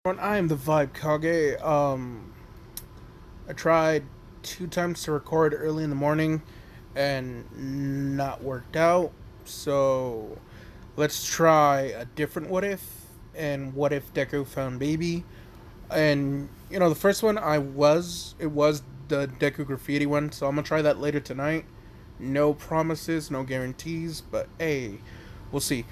I am the Vibe Kage. I tried two times to record early in the morning and not worked out. So let's try a different what if and what if Deku found baby. And the first one it was the Deku graffiti one, so I'm gonna try that later tonight. No promises, no guarantees, but hey, we'll see.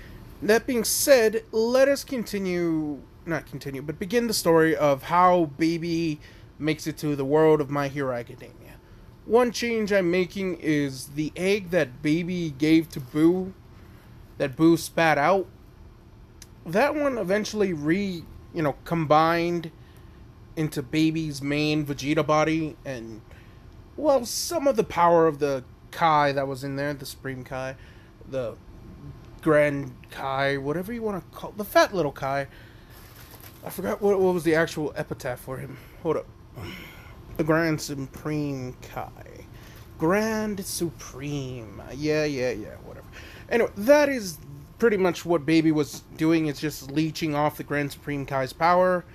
That being said, let us continue, not continue, but begin the story of how Baby makes it to the world of My Hero Academia. One change I'm making is the egg that Baby gave to Boo, that Boo spat out. That one eventually combined into Baby's main Vegeta body, and well, some of the power of the Kai that was in there, the Supreme Kai, the Grand Kai, whatever you want to call the fat little Kai. I forgot what was the actual epitaph for him. Hold up. The Grand Supreme Kai. Grand Supreme. Yeah, whatever. Anyway, that is pretty much what Baby was doing. It's just leeching off the Grand Supreme Kai's power.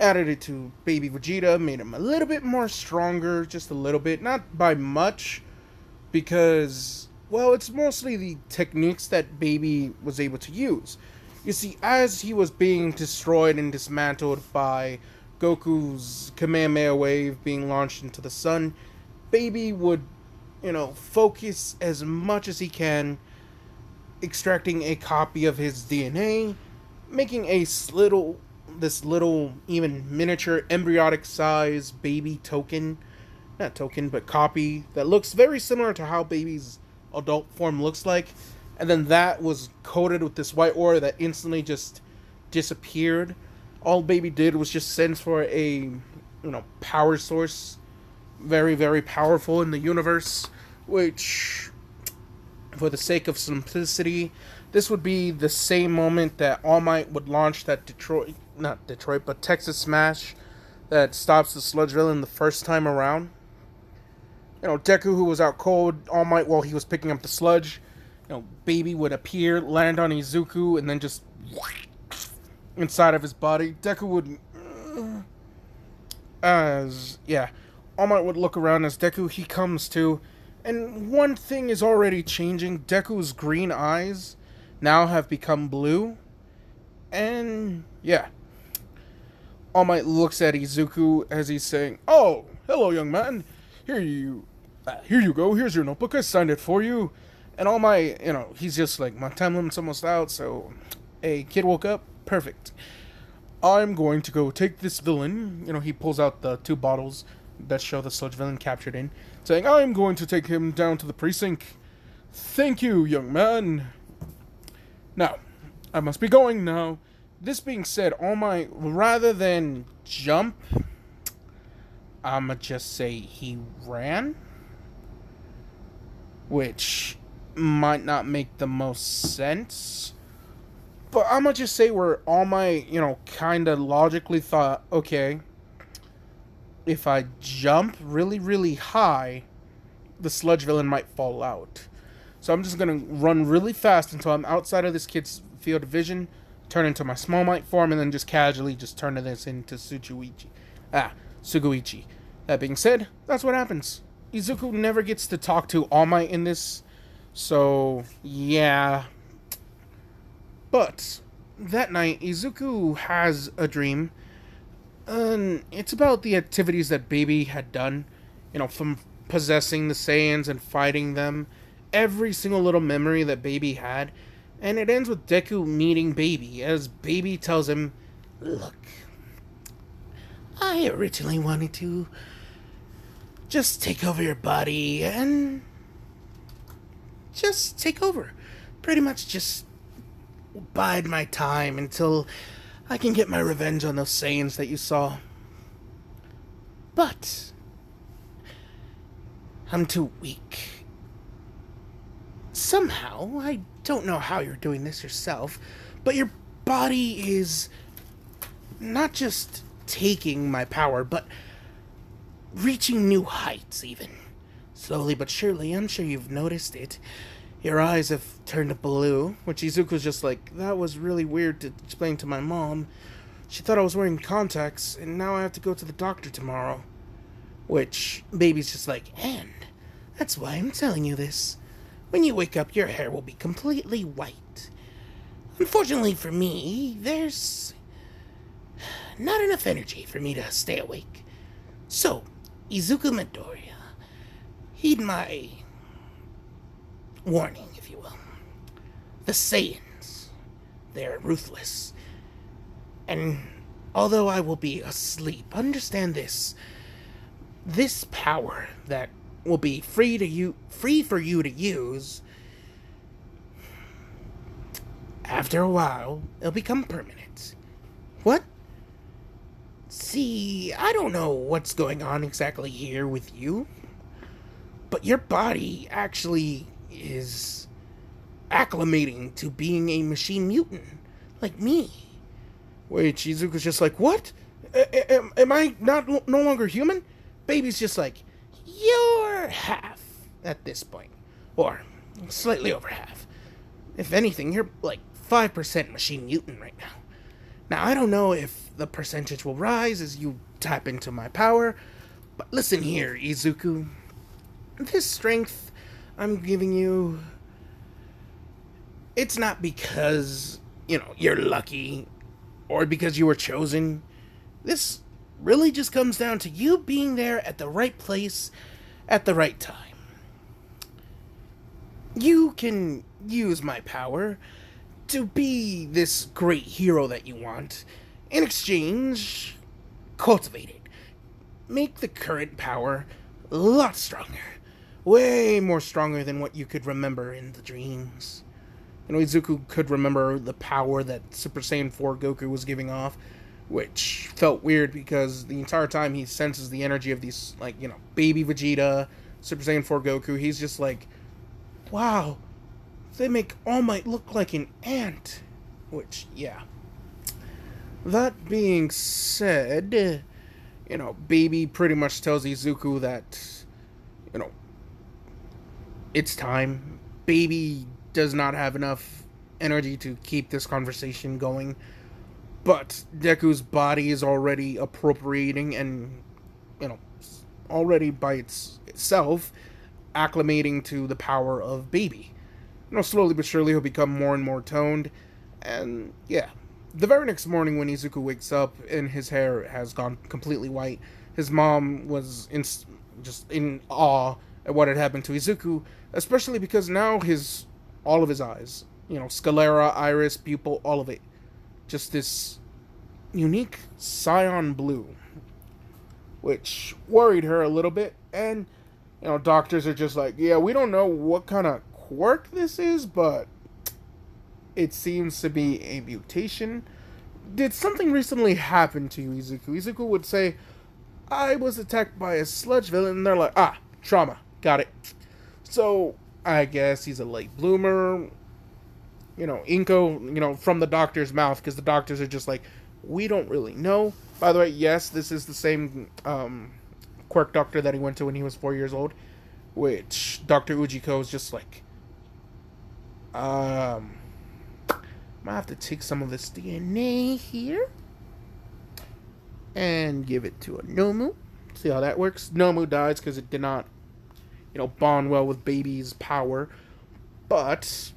Added it to Baby Vegeta, made him a little bit more stronger, just a little bit. Not by much, because, well, it's mostly the techniques that Baby was able to use. You see, as he was being destroyed and dismantled by Goku's Kamehameha wave being launched into the sun, Baby would, focus as much as he can, extracting a copy of his DNA, making this little, even miniature, embryonic size baby token, not token, but copy, that looks very similar to how Baby's adult form looks like. And then that was coated with this white aura that instantly just disappeared. All Baby did was just send for a, power source, very, very powerful in the universe, which, for the sake of simplicity, this would be the same moment that All Might would launch that Texas Smash that stops the Sludge Villain the first time around. Deku, who was out cold, All Might, while he was picking up the sludge, Baby would appear, land on Izuku, and then just inside of his body. Deku would, All Might would look around as Deku, he comes to, and one thing is already changing. Deku's green eyes now have become blue, and yeah. All Might looks at Izuku as he's saying, "Oh, hello, young man. Here you go. Here's your notebook. I signed it for you." And All Might, he's just like, my time limit's almost out, so, hey, kid woke up? Perfect. I'm going to go take this villain. He pulls out the two bottles that show the sludge villain captured in, saying, "I'm going to take him down to the precinct. Thank you, young man. Now, I must be going now." This being said, All Might, rather than jump, I'ma just say he ran, which might not make the most sense, but I'ma just say where All Might, kind of logically thought, okay, if I jump really, really high, the sludge villain might fall out. So I'm just gonna run really fast until I'm outside of this kid's field of vision, turn into my Small Might form, and then just casually just turn this into Suguichi. That being said, that's what happens. Izuku never gets to talk to All Might in this, so yeah. But that night, Izuku has a dream, and it's about the activities that Baby had done, from possessing the Saiyans and fighting them, every single little memory that Baby had. And it ends with Deku meeting Baby, as Baby tells him, "Look, I originally wanted to just take over your body and just take over. Pretty much just bide my time until I can get my revenge on those Saiyans that you saw. But I'm too weak. Somehow, I don't know how you're doing this yourself, but your body is not just taking my power, but reaching new heights, even. Slowly but surely, I'm sure you've noticed it. Your eyes have turned blue," which Izuku's just like, that was really weird to explain to my mom. She thought I was wearing contacts, and now I have to go to the doctor tomorrow. Which, baby's just like, and that's why I'm telling you this. When you wake up, your hair will be completely white. Unfortunately for me, there's not enough energy for me to stay awake. So, Izuku Midoriya, heed my warning, if you will. The Saiyans, they're ruthless. And although I will be asleep, understand this. This power that will be free for you to use, after a while, it'll become permanent. What? See, I don't know what's going on exactly here with you, but your body actually is acclimating to being a machine mutant, like me. Wait, Shizuka's just like, what? Am I no longer human? Baby's just like, you're half at this point. Or slightly over half. If anything, you're like 5% machine mutant right now. Now, I don't know if the percentage will rise as you tap into my power, but listen here, Izuku. This strength I'm giving you, it's not because, you're lucky or because you were chosen. This really just comes down to you being there at the right place at the right time. You can use my power to be this great hero that you want. In exchange, cultivate it. Make the current power a lot stronger. Way more stronger than what you could remember in the dreams. Izuku could remember the power that Super Saiyan 4 Goku was giving off, which felt weird because the entire time he senses the energy of these, baby Vegeta, Super Saiyan 4 Goku, he's just like, wow, they make All Might look like an ant. Which, yeah. That being said, Baby pretty much tells Izuku that, it's time. Baby does not have enough energy to keep this conversation going. But Deku's body is already appropriating and, already by itself acclimating to the power of Baby. Slowly but surely he'll become more and more toned. And, yeah. The very next morning when Izuku wakes up and his hair has gone completely white, his mom was just in awe at what had happened to Izuku, especially because now all of his eyes, sclera, iris, pupil, all of it, just this unique cyan blue, which worried her a little bit. And doctors are just like, yeah, we don't know what kind of quirk this is, but it seems to be a mutation. Did something recently happen to you, Izuku? Izuku would say, I was attacked by a sludge villain, and they're like, trauma, got it. So I guess he's a late bloomer. Inko, from the doctor's mouth, because the doctors are just like, we don't really know. By the way, yes, this is the same quirk doctor that he went to when he was 4 years old, which Dr. Ujiko is just like, I might have to take some of this DNA here and give it to a Nomu. See how that works. Nomu dies because it did not, bond well with Baby's power. But,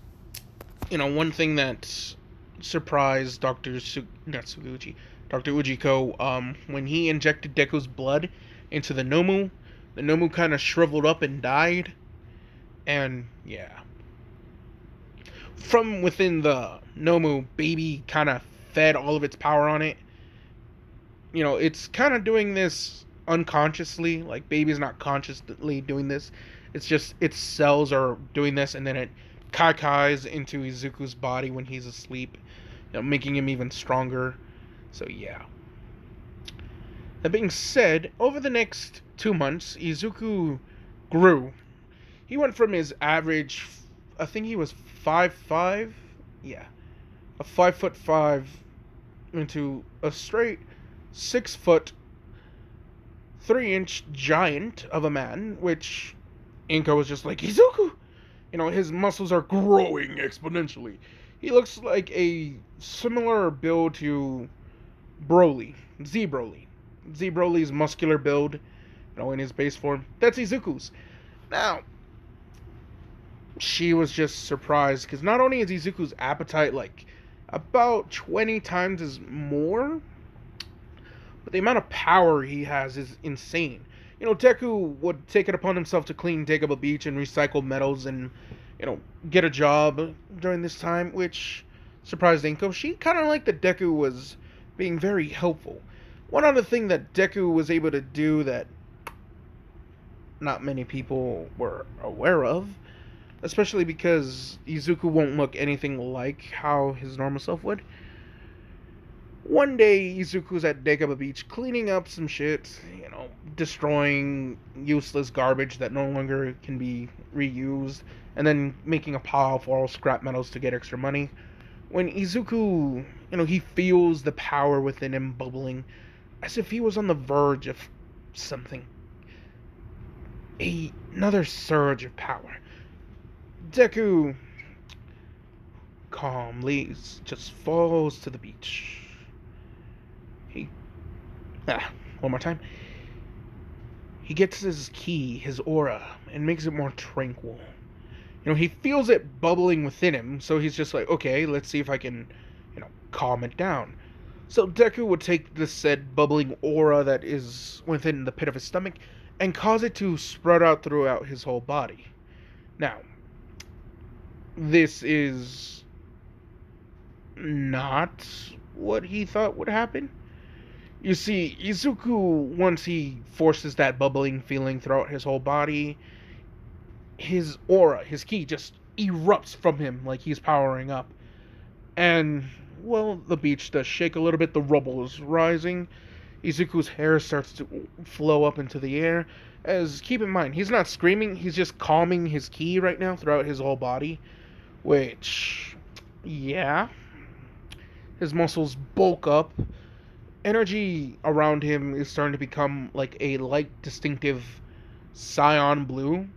one thing that surprised Dr. Ujiko, when he injected Deku's blood into the Nomu kind of shriveled up and died. And, yeah. From within the Nomu, Baby kind of fed all of its power on it. It's kind of doing this unconsciously. Like, Baby's not consciously doing this. It's just its cells are doing this, and then it kaikais into Izuku's body when he's asleep, making him even stronger. So, yeah. That being said, over the next 2 months, Izuku grew. He went from his average, I think he was 5'5", yeah, a 5'5" into a straight 6 foot 3-inch giant of a man, which Inko was just like, Izuku! His muscles are growing exponentially. He looks like a similar build to Broly, Z Broly. Z Broly's muscular build, in his base form, that's Izuku's. Now, she was just surprised because not only is Izuku's appetite like about 20 times as more, but the amount of power he has is insane. Deku would take it upon himself to clean Dagobah Beach and recycle metals and, get a job during this time, which surprised Inko. She kind of liked that Deku was being very helpful. One other thing that Deku was able to do that not many people were aware of, especially because Izuku won't look anything like how his normal self would. One day, Izuku's at Dagobah Beach cleaning up some shit, destroying useless garbage that no longer can be reused, and then making a pile for all scrap metals to get extra money. When Izuku, he feels the power within him bubbling, as if he was on the verge of something. Another surge of power. Deku calmly just falls to the beach. One more time. He gets his ki, his aura, and makes it more tranquil. He feels it bubbling within him, so he's just like, okay, let's see if I can, calm it down. So Deku would take this said bubbling aura that is within the pit of his stomach and cause it to spread out throughout his whole body. Now, this is not what he thought would happen. You see, Izuku, once he forces that bubbling feeling throughout his whole body, his aura, his ki, just erupts from him like he's powering up. And, well, the beach does shake a little bit, the rubble is rising. Izuku's hair starts to flow up into the air. As, keep in mind, he's not screaming, he's just calming his ki right now throughout his whole body. Which, yeah. His muscles bulk up. Energy around him is starting to become like a light, distinctive cyan blue,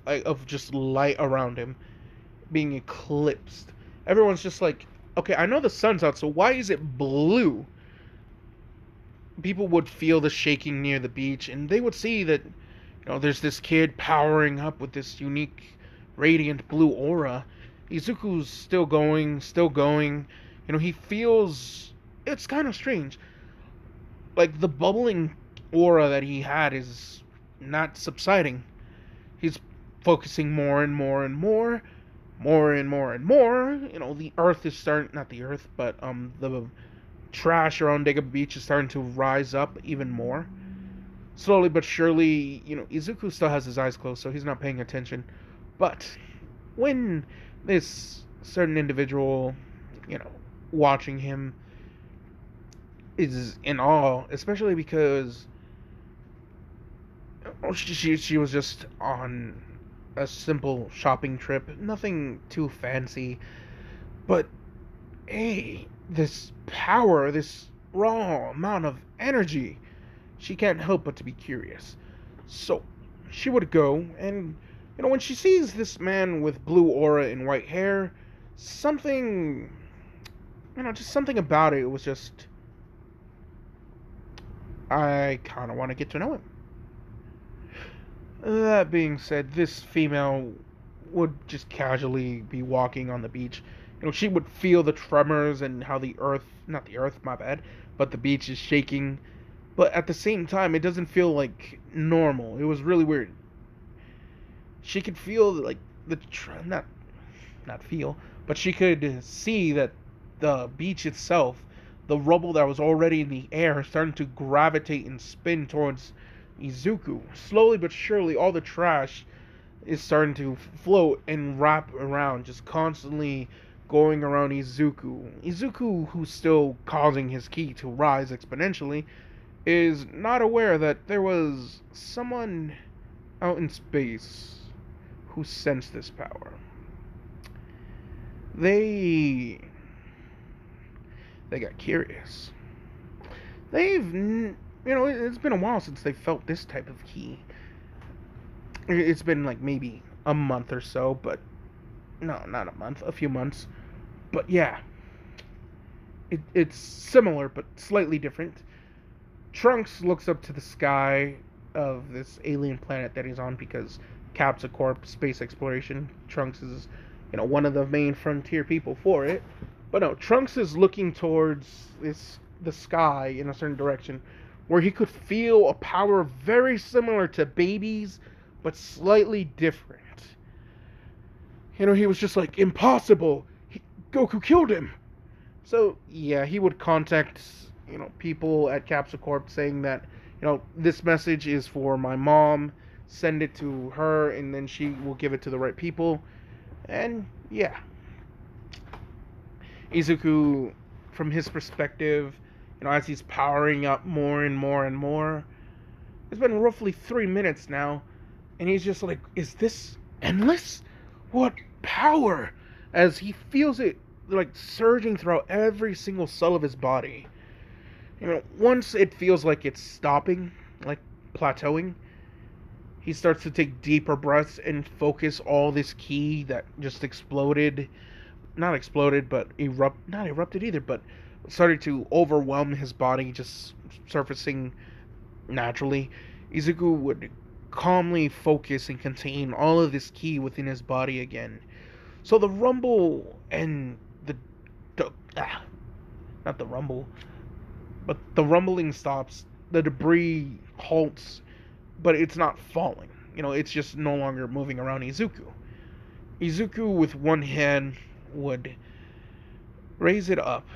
of just light around him being eclipsed. Everyone's just like, okay, I know the sun's out, so why is it blue? People would feel the shaking near the beach, and they would see that, there's this kid powering up with this unique, radiant blue aura. Izuku's still going. He feels, it's kind of strange. Like, the bubbling aura that he had is not subsiding. He's focusing more and more and more. The earth is starting, not the earth, but the trash around Dagobah Beach is starting to rise up even more. Slowly but surely, Izuku still has his eyes closed, so he's not paying attention. But when this certain individual, watching him, is in awe, especially because she was just on a simple shopping trip, nothing too fancy, but hey, this power, this raw amount of energy, she can't help but to be curious. So she would go, and when she sees this man with blue aura and white hair, something, just something about it was just, I kind of want to get to know him. That being said, this female would just casually be walking on the beach. She would feel the tremors and how not the earth, my bad, but the beach is shaking. But at the same time, it doesn't feel like normal. It was really weird. She could feel like not feel, but she could see that the beach itself, the rubble that was already in the air, starting to gravitate and spin towards Izuku. Slowly but surely, all the trash is starting to float and wrap around, just constantly going around Izuku. Izuku, who's still causing his ki to rise exponentially, is not aware that there was someone out in space who sensed this power. They got curious. It's been a while since they felt this type of ki. It's been like maybe a month or so, but no, not a month, a few months. But yeah, It's similar but slightly different. Trunks looks up to the sky of this alien planet that he's on because Capsa Corp space exploration. Trunks is, one of the main frontier people for it. But no, Trunks is looking towards the sky in a certain direction where he could feel a power very similar to babies but slightly different. He was just like, impossible. Goku killed him. So, yeah, he would contact, people at Capsa Corp saying that, this message is for my mom. Send it to her, and then she will give it to the right people. And, yeah. Izuku, from his perspective, as he's powering up more and more and more, it's been roughly 3 minutes now, and he's just like, is this endless? What power? As he feels it, like, surging throughout every single cell of his body. Once it feels like it's stopping, like plateauing, he starts to take deeper breaths and focus all this ki that just exploded. Not exploded, but not erupted either, but started to overwhelm his body, just surfacing naturally. Izuku would calmly focus and contain all of this ki within his body again. So the rumble and not the rumble, but the rumbling stops, the debris halts, but it's not falling. It's just no longer moving around Izuku. Izuku, with one hand, would raise it up.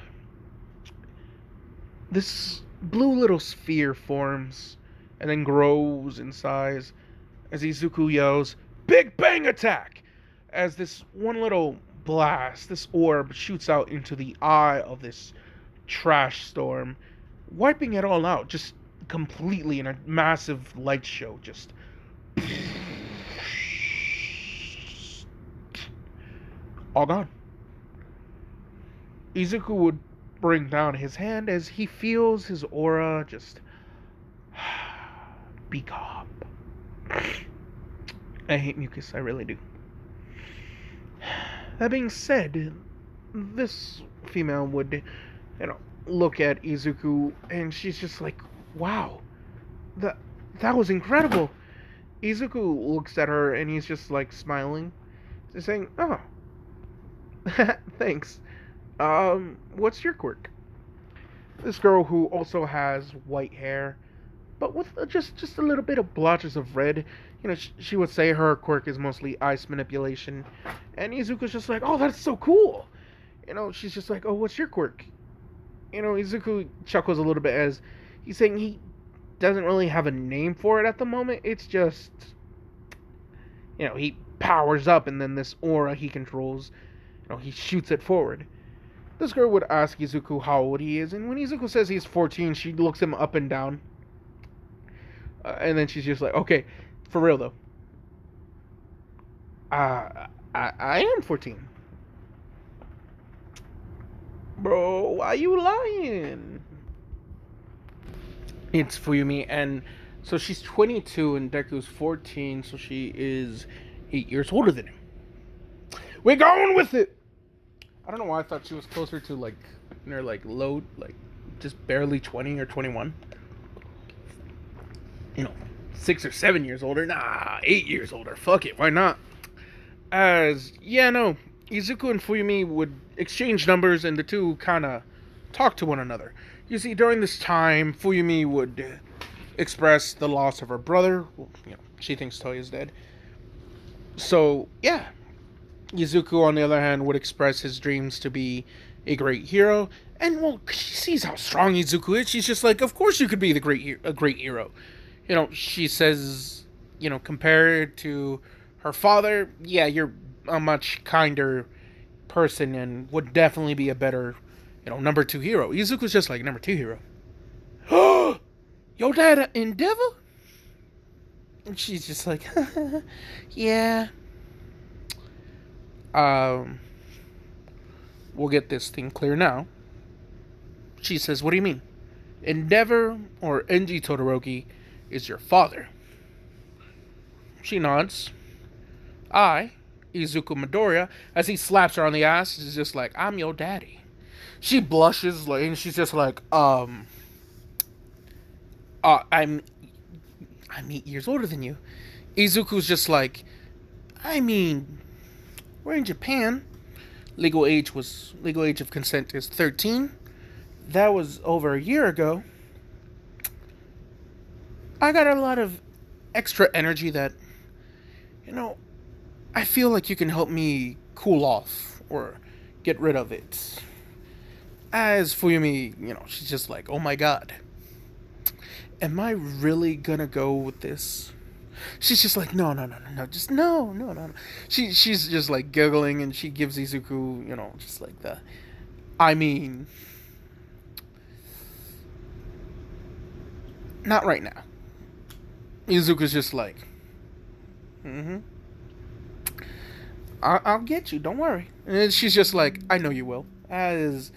This blue little sphere forms and then grows in size as Izuku yells, "Big Bang Attack!" As this one little blast, this orb, shoots out into the eye of this trash storm, wiping it all out, just completely in a massive light show, just all gone. Izuku would bring down his hand as he feels his aura just be calm. I hate mucus, I really do. That being said, this female would, look at Izuku, and she's just like, wow, that was incredible. Izuku looks at her, and he's just like smiling, just saying, oh, thanks. What's your quirk? This girl, who also has white hair, but with just a little bit of blotches of red, she would say her quirk is mostly ice manipulation, and Izuku's just like, oh, that's so cool. She's just like, oh, what's your quirk? Izuku chuckles a little bit as he's saying he doesn't really have a name for it at the moment. It's just, he powers up, and then this aura he controls, he shoots it forward. This girl would ask Izuku how old he is, and when Izuku says he's 14, she looks him up and down. And then she's just like, okay, for real though. I am 14. Bro, why you lying? It's Fuyumi, and so she's 22 and Deku's 14, so she is 8 years older than him. We're going with it! I don't know why I thought she was closer to near low, just barely 20 or 21. 6 or 7 years older. Nah, 8 years older. Fuck it, why not? Izuku and Fuyumi would exchange numbers, and the two kind of talk to one another. You see, during this time, Fuyumi would express the loss of her brother. Well, she thinks Toya's dead. So, yeah. Izuku, on the other hand, would express his dreams to be a great hero. And, well, she sees how strong Izuku is. She's just like, of course you could be a great hero. She says, compared to her father, yeah, you're a much kinder person and would definitely be a better, number 2 hero. Izuku's just like, number 2 hero. Your dad Endeavor? And she's just like, yeah. We'll get this thing clear now. She says, what do you mean? Endeavor or Enji Todoroki is your father. She nods. I, Izuku Midoriya, as he slaps her on the ass, is just like, I'm your daddy. she blushes, like, and she's just like, I'm 8 years older than you. Izuku's just like, I mean, we're in Japan. Legal age of consent is 13. That was over a year ago. I got a lot of extra energy that, you know, I feel like you can help me cool off or get rid of it. As Fuyumi, she's just like, oh my god, am I really gonna go with this? She's just like, no, no, no, no, no, just no, no, no, no. She's just like giggling, and she gives Izuku, just like the, I mean, not right now. Izuku's just like, mm-hmm, I'll get you, don't worry. And she's just like, I know you will. As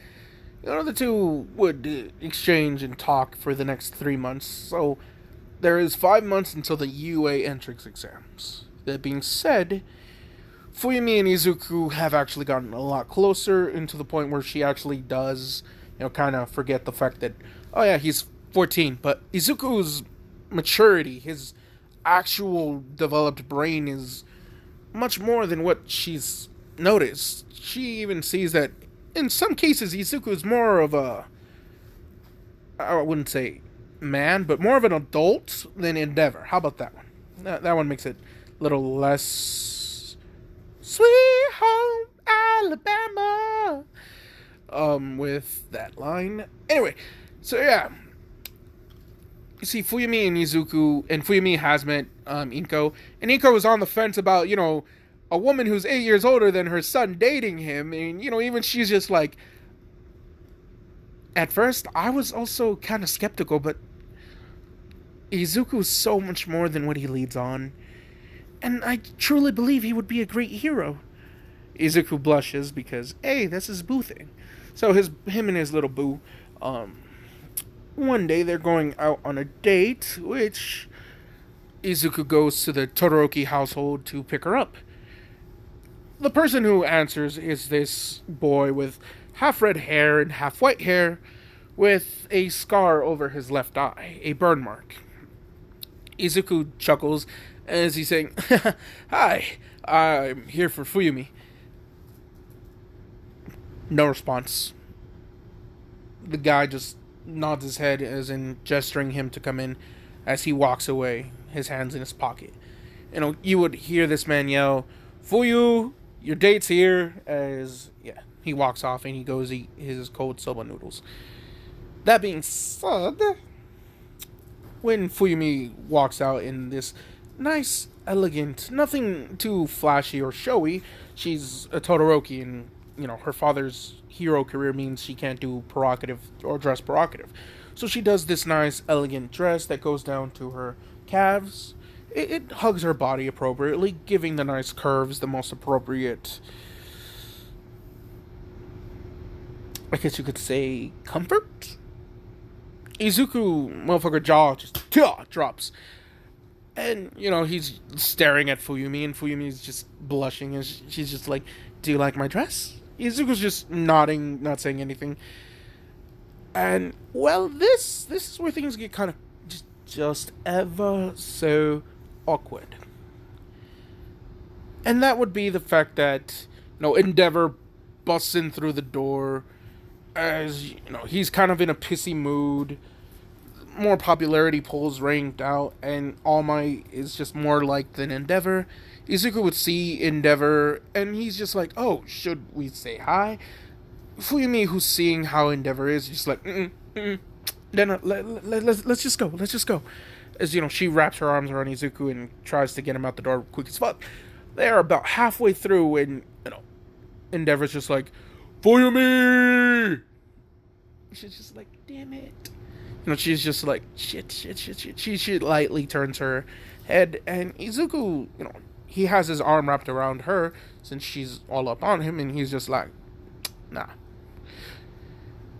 the two would exchange and talk for the next 3 months, so there is 5 months until the UA entrance exams. That being said, Fuyumi and Izuku have actually gotten a lot closer, and to the point where she actually does, kind of forget the fact that, oh yeah, he's 14, but Izuku's maturity, his actual developed brain is much more than what she's noticed. She even sees that in some cases Izuku is more of a, I wouldn't say man, but more of an adult than Endeavor. How about that one? That one makes it a little less sweet home Alabama. With that line. Anyway, so yeah. You see, Fuyumi and Izuku, and Fuyumi has met Inko, and Inko was on the fence about, a woman who's 8 years older than her son dating him, and, even she's just like, at first, I was also kind of skeptical, but Izuku's so much more than what he leads on, and I truly believe he would be a great hero. Izuku blushes because, hey, that's his boo thing. So him and his little boo, one day they're going out on a date, which Izuku goes to the Todoroki household to pick her up. The person who answers is this boy with half red hair and half white hair, with a scar over his left eye, a burn mark. Izuku chuckles as he's saying, hi, I'm here for Fuyumi. No response. The guy just nods his head as in gesturing him to come in as he walks away, his hands in his pocket. You would hear this man yell, Fuyu, your date's here, as, yeah, he walks off and he goes eat his cold soba noodles. That being said, when Fuyumi walks out in this nice, elegant, nothing too flashy or showy, she's a Todoroki, and, her father's hero career means she can't do provocative or dress provocative. So she does this nice, elegant dress that goes down to her calves. It hugs her body appropriately, giving the nice curves the most appropriate, I guess you could say, comfort? Izuku, motherfucker jaw just drops. And, he's staring at Fuyumi, and Fuyumi's just blushing, and she's just like, do you like my dress? Izuku's just nodding, not saying anything. And, well, this is where things get kind of just ever so awkward. And that would be the fact that, Endeavor busts in through the door as, he's kind of in a pissy mood. More popularity polls ranked out, and All Might is just more liked than Endeavor. Izuku would see Endeavor, and he's just like, oh, should we say hi? Fuyumi, who's seeing how Endeavor is, just like, then let's just go. As, she wraps her arms around Izuku and tries to get him out the door quick as fuck. They're about halfway through, and, Endeavor's just like, Fuyumi! She's just like, damn it. She's just like, shit. She lightly turns her head, and Izuku, he has his arm wrapped around her since she's all up on him, and he's just like, nah.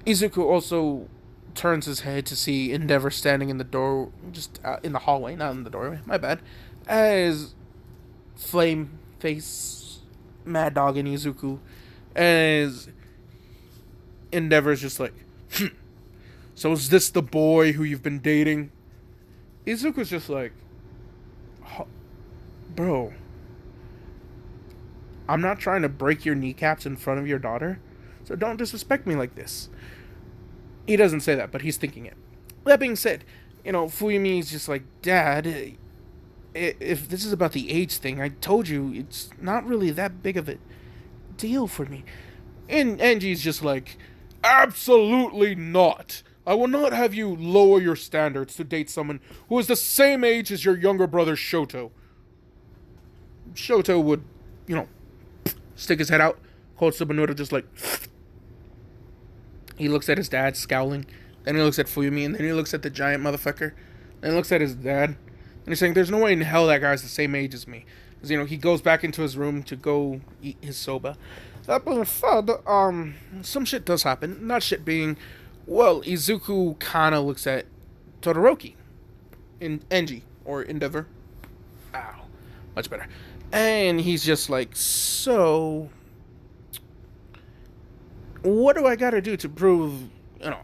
Izuku also turns his head to see Endeavor standing in the door, just in the hallway, not in the doorway, my bad, as Flame Face, Mad Dog, and Izuku, as Endeavor's just like, so is this the boy who you've been dating? Izuku's just like, bro, I'm not trying to break your kneecaps in front of your daughter, so don't disrespect me like this. He doesn't say that, but he's thinking it. That being said, Fuyumi's just like, Dad, if this is about the age thing, I told you it's not really that big of a deal for me. And Anji's just like, absolutely not. I will not have you lower your standards to date someone who is the same age as your younger brother Shoto. Shoto would, stick his head out, hold Subanura just like... He looks at his dad, scowling. Then he looks at Fuyumi, and then he looks at the giant motherfucker. Then he looks at his dad. And he's saying, there's no way in hell that guy's the same age as me. Because, he goes back into his room to go eat his soba. That being said, some shit does happen. Not shit being, well, Izuku kind of looks at Todoroki. Enji, or Endeavor. Ow. Much better. And he's just like, so... what do I gotta do to prove,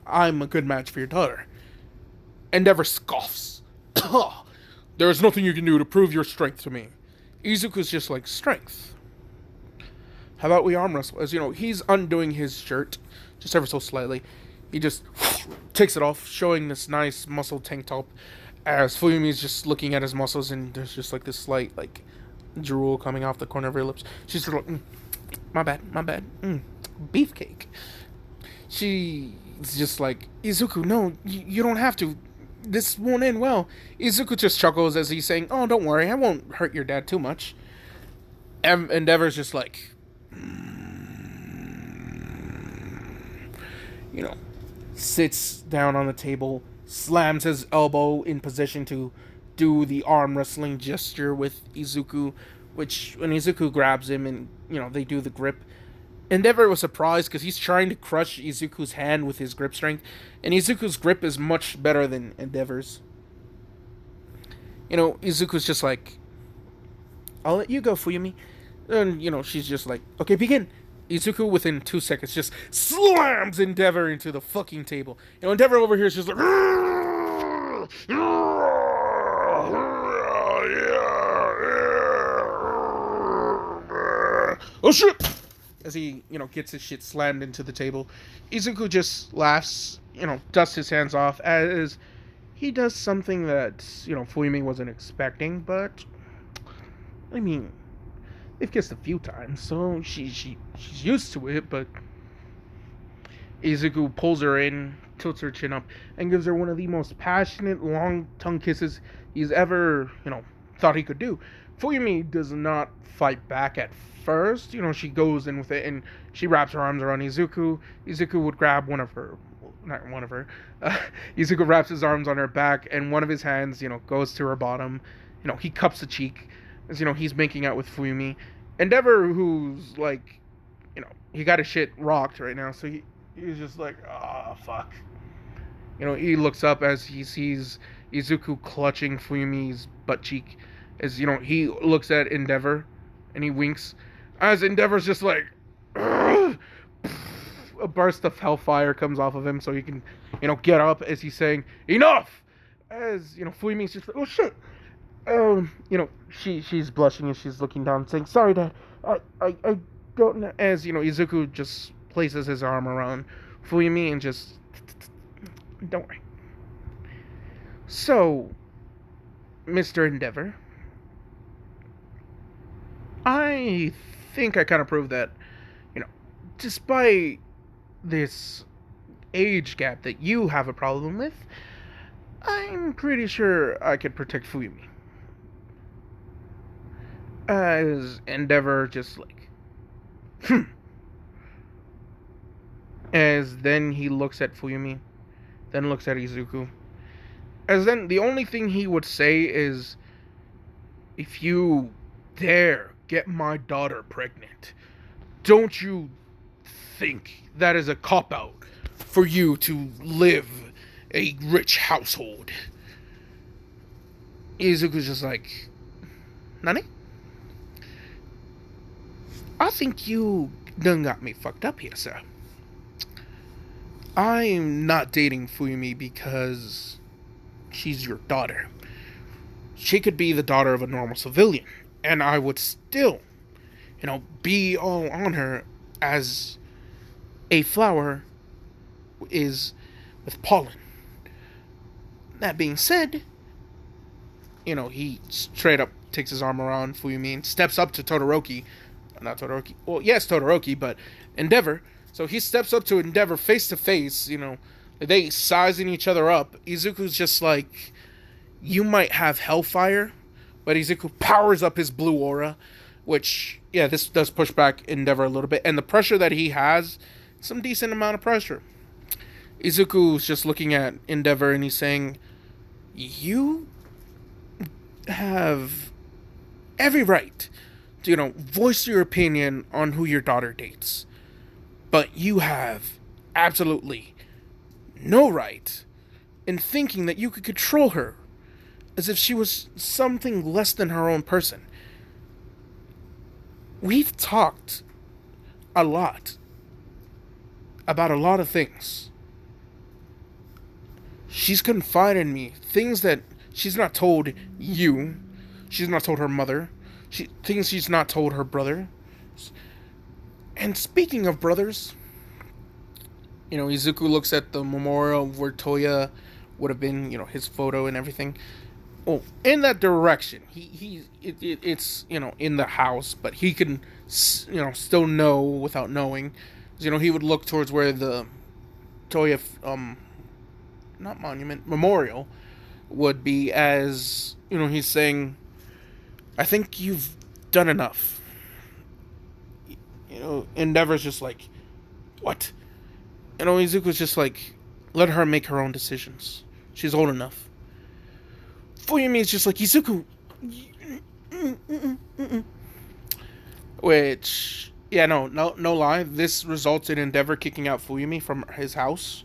I'm a good match for your daughter? Endeavor scoffs. There is nothing you can do to prove your strength to me. Izuku's just like, strength? How about we arm wrestle? As he's undoing his shirt, just ever so slightly. He just takes it off, showing this nice muscle tank top. As Fuyumi's just looking at his muscles, and there's just like this slight, drool coming off the corner of her lips. She's sort of like, my bad. Beefcake. She's just like, Izuku, no, you don't have to. This won't end well. Izuku just chuckles as he's saying, oh, don't worry, I won't hurt your dad too much. Endeavor's just like, sits down on the table, slams his elbow in position to do the arm wrestling gesture with Izuku, which when Izuku grabs him and, they do the grip, Endeavor was surprised because he's trying to crush Izuku's hand with his grip strength, and Izuku's grip is much better than Endeavor's. Izuku's just like, I'll let you go, Fuyumi. And, she's just like, okay, begin. Izuku, within 2 seconds, just slams Endeavor into the fucking table. Endeavor over here is just like, oh shit! As he, gets his shit slammed into the table. Izuku just laughs, dusts his hands off as he does something that, Fuyumi wasn't expecting, but, I mean, they've kissed a few times, so she's used to it, but Izuku pulls her in, tilts her chin up, and gives her one of the most passionate, long tongue kisses he's ever, thought he could do. Fuyumi does not fight back at first. She goes in with it, and she wraps her arms around Izuku. Izuku would grab Izuku wraps his arms on her back, and one of his hands, goes to her bottom. He cups the cheek, as, he's making out with Fuyumi. Endeavor, who's, like, he got his shit rocked right now, so he's just like, oh, fuck. He looks up as he sees Izuku clutching Fuyumi's butt cheek. As, he looks at Endeavor, and he winks. As Endeavor's just like, ugh! A burst of hellfire comes off of him, so he can, get up as he's saying, enough! As, Fuyumi's just like, oh shit! She's blushing and she's looking down, saying, sorry, Dad, I don't know. As, Izuku just places his arm around Fuyumi and just, don't worry. So, Mr. Endeavor, I think I kind of proved that, despite this age gap that you have a problem with, I'm pretty sure I could protect Fuyumi. As Endeavor just like, As then he looks at Fuyumi, then looks at Izuku. As then the only thing he would say is, if you dare get my daughter pregnant, don't you think that is a cop-out for you to live a rich household? Izuku's just like, Nani? I think you done got me fucked up here, sir. I'm not dating Fuyumi because she's your daughter. She could be the daughter of a normal civilian, and I would still, be all on her as a flower is with pollen. That being said, he straight up takes his arm around Fuyumi and steps up to Todoroki. Not Todoroki. Well, yes, Todoroki, but Endeavor. So he steps up to Endeavor face to face, they sizing each other up. Izuku's just like, you might have hellfire, but Izuku powers up his blue aura, which, yeah, this does push back Endeavor a little bit. And the pressure that he has, some decent amount of pressure. Izuku's just looking at Endeavor and he's saying, you have every right to, voice your opinion on who your daughter dates. But you have absolutely no right in thinking that you could control her as if she was something less than her own person. We've talked a lot about a lot of things. She's confided in me things that she's not told you. She's not told her mother. Things she's not told her brother. And speaking of brothers, Izuku looks at the memorial where Toya would have been, his photo and everything. Oh, in that direction. It's in the house, but he can, still know without knowing. He would look towards where the Toya, not monument, memorial would be, as, he's saying, I think you've done enough. Endeavor's just like, what? Izuku's just like, let her make her own decisions. She's old enough. Fuyumi's just like, Izuku. Which, yeah, no lie. This results in Endeavor kicking out Fuyumi from his house,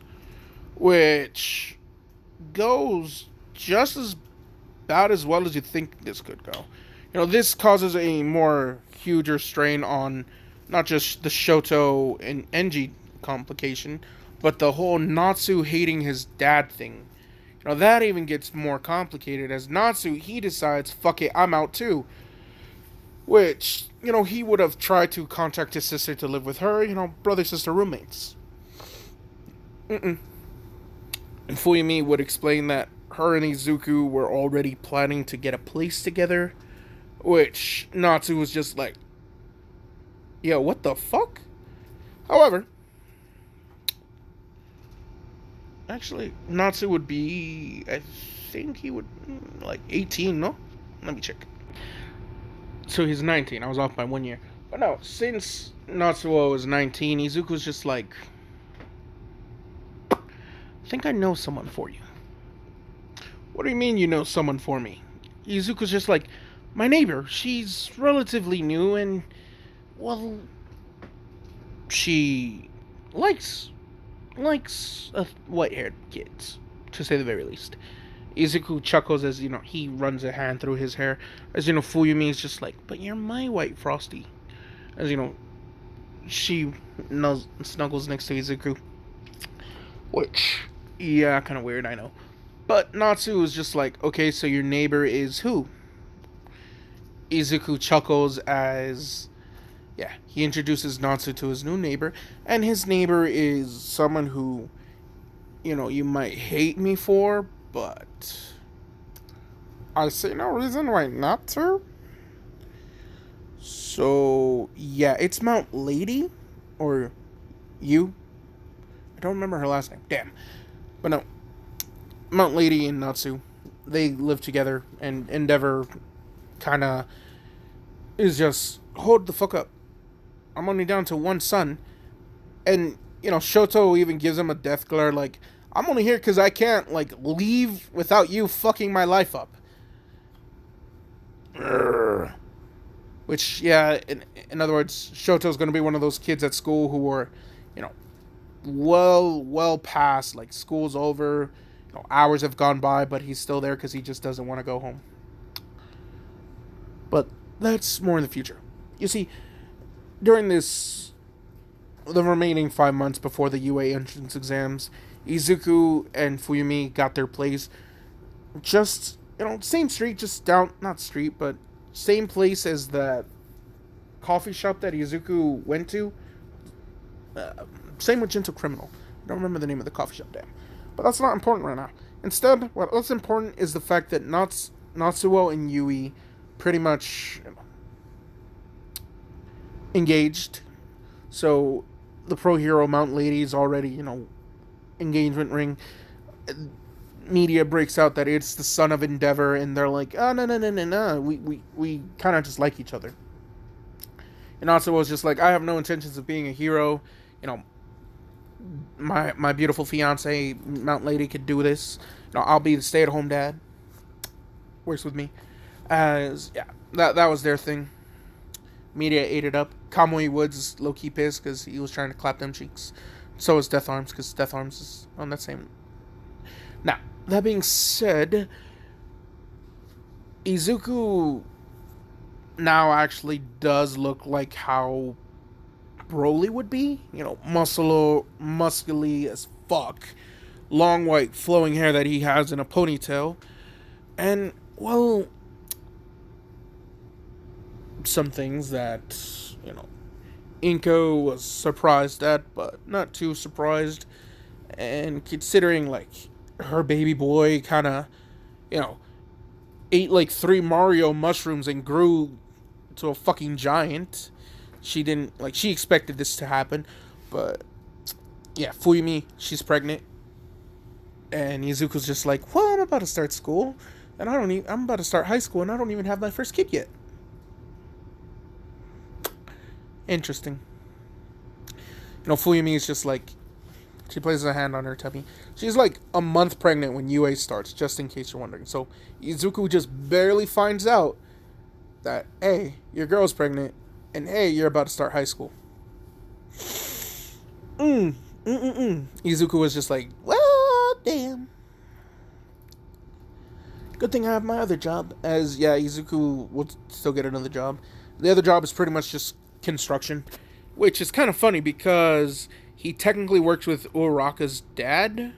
which goes just as bad as well as you think this could go. This causes a more huger strain on not just the Shoto and Enji complication, but the whole Natsu hating his dad thing. That even gets more complicated as Natsu, he decides, fuck it, I'm out too. Which, he would have tried to contact his sister to live with her, brother-sister roommates. And Fuyumi would explain that her and Izuku were already planning to get a place together, which Natsu was just like, yeah, what the fuck? However, actually, Natsu would be, I think he would, 18, no? Let me check. So he's 19. I was off by 1 year. But no, since Natsuo was 19, Izuku's just like, I think I know someone for you. What do you mean you know someone for me? Izuku's just like, my neighbor. She's relatively new and, well, she likes white-haired kids, to say the very least. Izuku chuckles as, he runs a hand through his hair. As, Fuyumi is just like, but you're my white frosty. As, she snuggles next to Izuku. Which, yeah, kind of weird, I know. But Natsu is just like, okay, so your neighbor is who? Izuku chuckles as, yeah, he introduces Natsu to his new neighbor. And his neighbor is someone who, you might hate me for, but I see no reason why not to. So, yeah, it's Mount Lady, or you. I don't remember her last name. Damn. But no, Mount Lady and Natsu, they live together, and Endeavor kind of is just, hold the fuck up. I'm only down to one son. And, Shoto even gives him a death glare, like, I'm only here because I can't, leave without you fucking my life up. Urgh. Which, yeah, in other words, Shoto's going to be one of those kids at school who are, well past, school's over, hours have gone by, but he's still there because he just doesn't want to go home. But that's more in the future. You see, during this the remaining 5 months before the UA entrance exams, Izuku and Fuyumi got their place just, same street, just down, not street, but same place as the coffee shop that Izuku went to. Uh, Same with Gentle Criminal. I don't remember the name of the coffee shop, damn. But that's not important right now. Instead, what's important is the fact that Natsuo and Yui pretty much engaged. So the pro hero Mount Lady is already, engagement ring. Media breaks out that it's the son of Endeavor, and they're like, oh, no. We kind of just like each other. And Natsuo was just like, I have no intentions of being a hero. My beautiful fiance, Mount Lady, could do this. I'll be the stay-at-home dad. Works with me. That was their thing. Media ate it up. Kamui Woods is low-key pissed because he was trying to clap them cheeks. So is Death Arms, because Death Arms is on that same... Now, that being said, Izuku now actually does look like how Broly would be. Muscly as fuck. Long white flowing hair that he has in a ponytail. And, well, some things that, Inko was surprised at, but not too surprised. And considering, her baby boy kind of, ate 3 Mario mushrooms and grew to a fucking giant. She didn't, she expected this to happen. But, yeah, Fuyumi, she's pregnant. And Izuku's just like, well, I'm about to start school. And I'm about to start high school, and I don't even have my first kid yet. Interesting. Fuyumi is just like, she places a hand on her tummy. She's a month pregnant when UA starts, just in case you're wondering. So Izuku just barely finds out that, hey, your girl's pregnant, and hey, you're about to start high school. Izuku was just like, well, damn. Good thing I have my other job. Izuku will still get another job. The other job is pretty much just construction, which is kind of funny because he technically works with Uraraka's dad.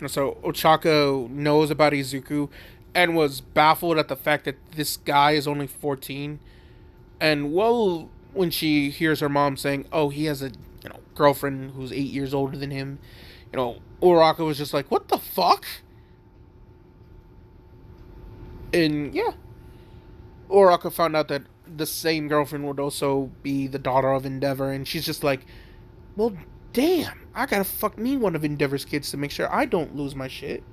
So Ochako knows about Izuku and was baffled at the fact that this guy is only 14. And when she hears her mom saying, oh, he has a girlfriend who's 8 years older than him, Uraraka was just like, what the fuck? And yeah, Uraraka found out that the same girlfriend would also be the daughter of Endeavor, and she's just like, well, damn, I gotta fuck me one of Endeavor's kids to make sure I don't lose my shit.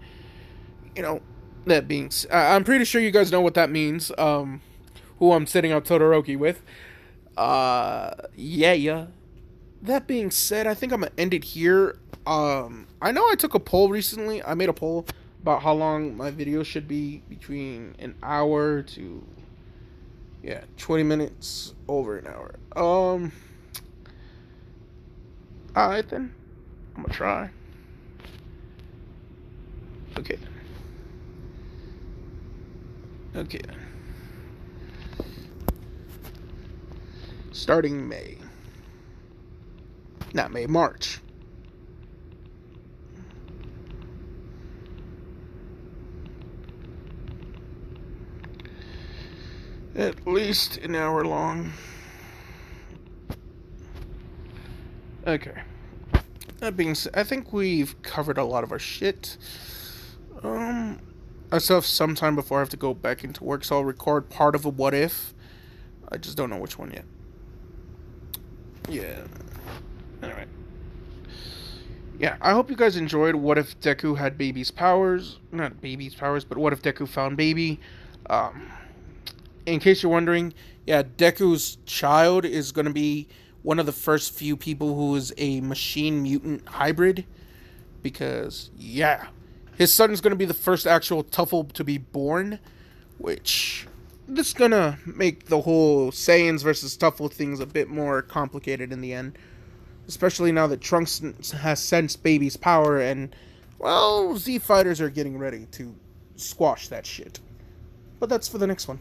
That being I'm pretty sure you guys know what that means, who I'm sitting on Todoroki with. Yeah. That being said, I think I'm gonna end it here. I know I took a poll recently. I made a poll about how long my video should be, between an hour to 20 minutes, over an hour. Alright then. I'm gonna try. Okay. Starting May. Not May, March. At least an hour long. Okay. That being said, I think we've covered a lot of our shit. I still have some time before I have to go back into work, so I'll record part of a what if. I just don't know which one yet. Yeah. Anyway. Yeah, I hope you guys enjoyed What If Deku Had Baby's Powers. Not Baby's Powers, but What If Deku Found Baby. In case you're wondering, Deku's child is going to be one of the first few people who is a machine mutant hybrid. Because, his son is going to be the first actual Tuffle to be born. Which, this is going to make the whole Saiyans versus Tuffle things a bit more complicated in the end. Especially now that Trunks has sensed Baby's power and, well, Z Fighters are getting ready to squash that shit. But that's for the next one.